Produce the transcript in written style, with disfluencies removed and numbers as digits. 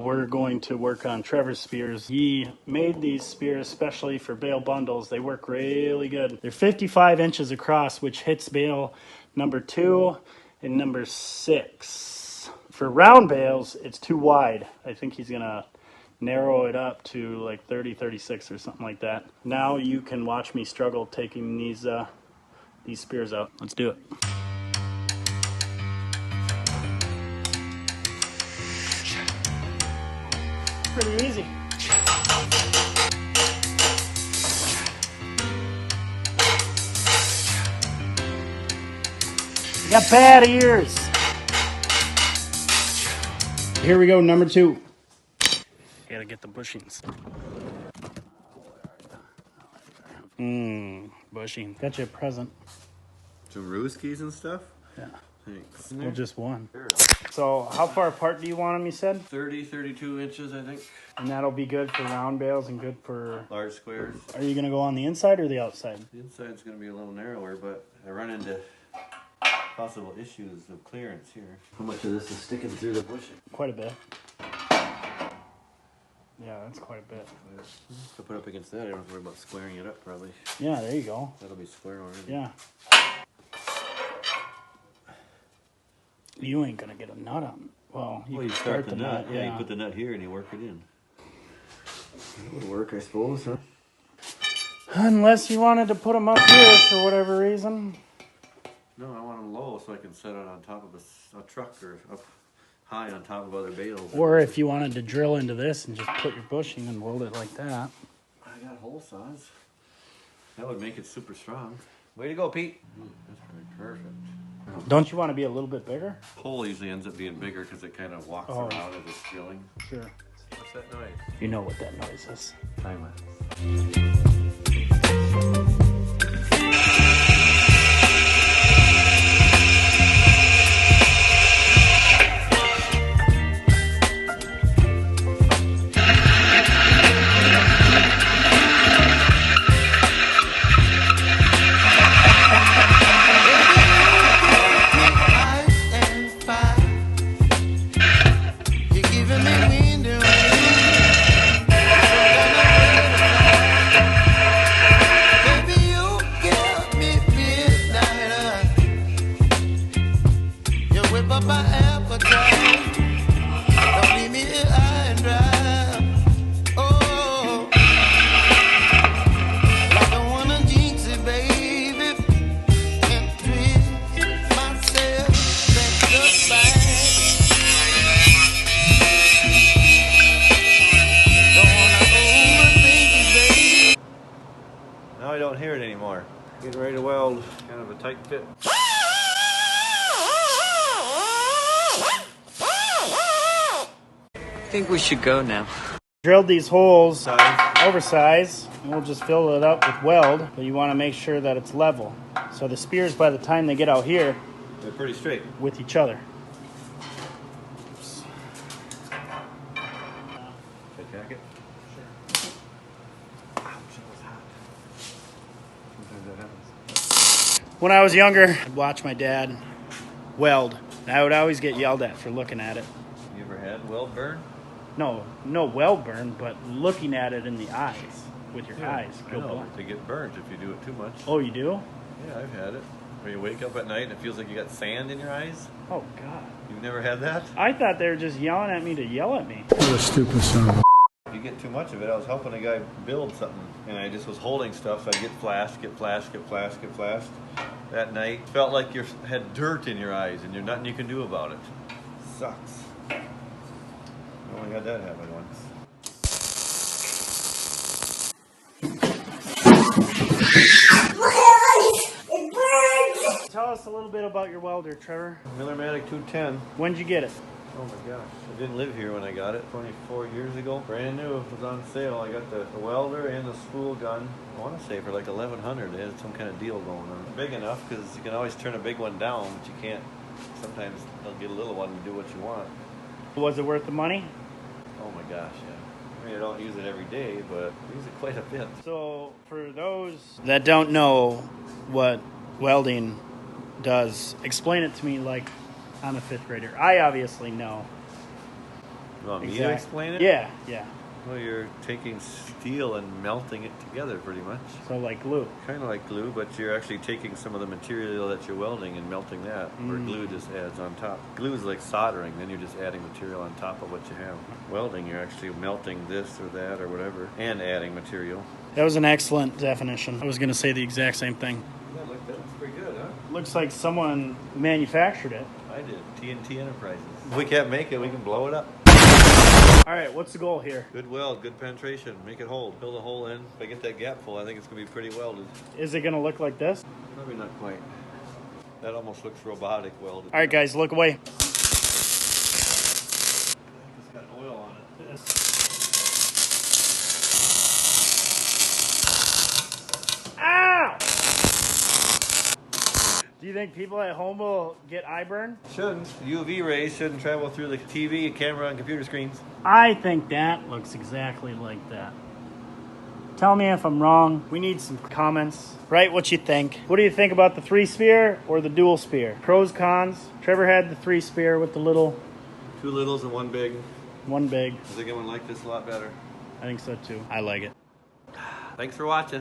We're going to work on Trevor's spears. He made these spears especially for bale bundles. They work really good. They're 55 inches across, which hits bale number 2 and number 6. For round bales, it's too wide. I think he's gonna narrow it up to like 30, 36 or something like that. Now you can watch me struggle taking these spears out. Let's do it. Pretty easy. You got bad ears. Here we go, number 2. Gotta get the bushings. Bushing. Got you a present. Some Ruskies and stuff? Yeah. Thanks. Well, just one. So how far apart do you want them, you said? 30, 32 inches, I think. And that'll be good for round bales and good for... Large squares. Are you going to go on the inside or the outside? The inside's going to be a little narrower, but I run into possible issues of clearance here. How much of this is sticking through the bushing? Quite a bit. Yeah, that's quite a bit. If I put up against that, I don't have to worry about squaring it up, probably. Yeah, there you go. That'll be square already. Yeah. You ain't going to get a nut on. Well, you start the nut. Yeah, you put the nut here and you work it in. That would work, I suppose, huh? Unless you wanted to put them up here for whatever reason. No, I want them low so I can set it on top of a truck or up high on top of other bales. Or if you wanted to drill into this and just put your bushing and weld it like that. I got hole saws. That would make it super strong. Way to go, Pete. That's pretty perfect. Don't you want to be a little bit bigger? Hole usually ends up being bigger because it kind of walks around as it's drilling. Sure. What's that noise? You know what that noise is. Time lapse. Now I don't hear it anymore. Getting ready to weld kind of a tight fit. I think we should go now. Drilled these holes oversized, and we'll just fill it up with weld, but you want to make sure that it's level. So the spears, by the time they get out here, they're pretty straight with each other. Oops. Should I jack it? Sure. Ouch, that was hot. Sometimes that happens. When I was younger, I'd watch my dad weld, and I would always get yelled at for looking at it. You ever had weld burn? No weld burn, but looking at it in the eyes, with your eyes. I know, they get burnt if you do it too much. Oh, you do? Yeah, I've had it. Where you wake up at night and it feels like you got sand in your eyes. Oh, God. You've never had that? I thought they were just yelling at me to yell at me. What a stupid son of a... If you get too much of it, I was helping a guy build something, and I just was holding stuff, so I'd get flashed. That night, felt like you had dirt in your eyes, and there's nothing you can do about it. Sucks. I only had that happen once. Tell us a little bit about your welder, Trevor. Millermatic 210. When'd you get it? Oh my gosh. I didn't live here when I got it. 24 years ago. Brand new. It was on sale. I got the welder and the spool gun. I want to say for like $1,100. They had some kind of deal going on. Big enough because you can always turn a big one down, but you can't. Sometimes they'll get a little one to do what you want. Was it worth the money? Oh my gosh, yeah. I mean, I don't use it every day, but I use it quite a bit. So for those that don't know what welding does, explain it to me like I'm a fifth grader. I obviously know. You want me to explain it? Yeah, yeah. Well, you're taking steel and melting it together pretty much. So like glue. Kind of like glue, but you're actually taking some of the material that you're welding and melting that, where glue just adds on top. Glue is like soldering, then you're just adding material on top of what you have. Welding, you're actually melting this or that or whatever, and adding material. That was an excellent definition. I was going to say the exact same thing. Yeah, look, that's pretty good, huh? Looks like someone manufactured it. I did. TNT Enterprises. If we can't make it, we can blow it up. All right, what's the goal here? Good weld, good penetration. Make it hold. Build a hole in. If I get that gap full, I think it's going to be pretty welded. Is it going to look like this? Probably not quite. That almost looks robotic welded. All right, guys, look away. It's got oil on it. Ow! Do you think people at home will get eye burn? Shouldn't. UV rays shouldn't travel through the TV, camera, and computer screens. I think that looks exactly like that. Tell me if I'm wrong. We need some comments. Write what you think. What do you think about the 3-spear or the dual spear? Pros, cons. Trevor had the 3-spear with the little... 2 littles and 1 big. One big. I think I would like this a lot better. I think so too. I like it. Thanks for watching.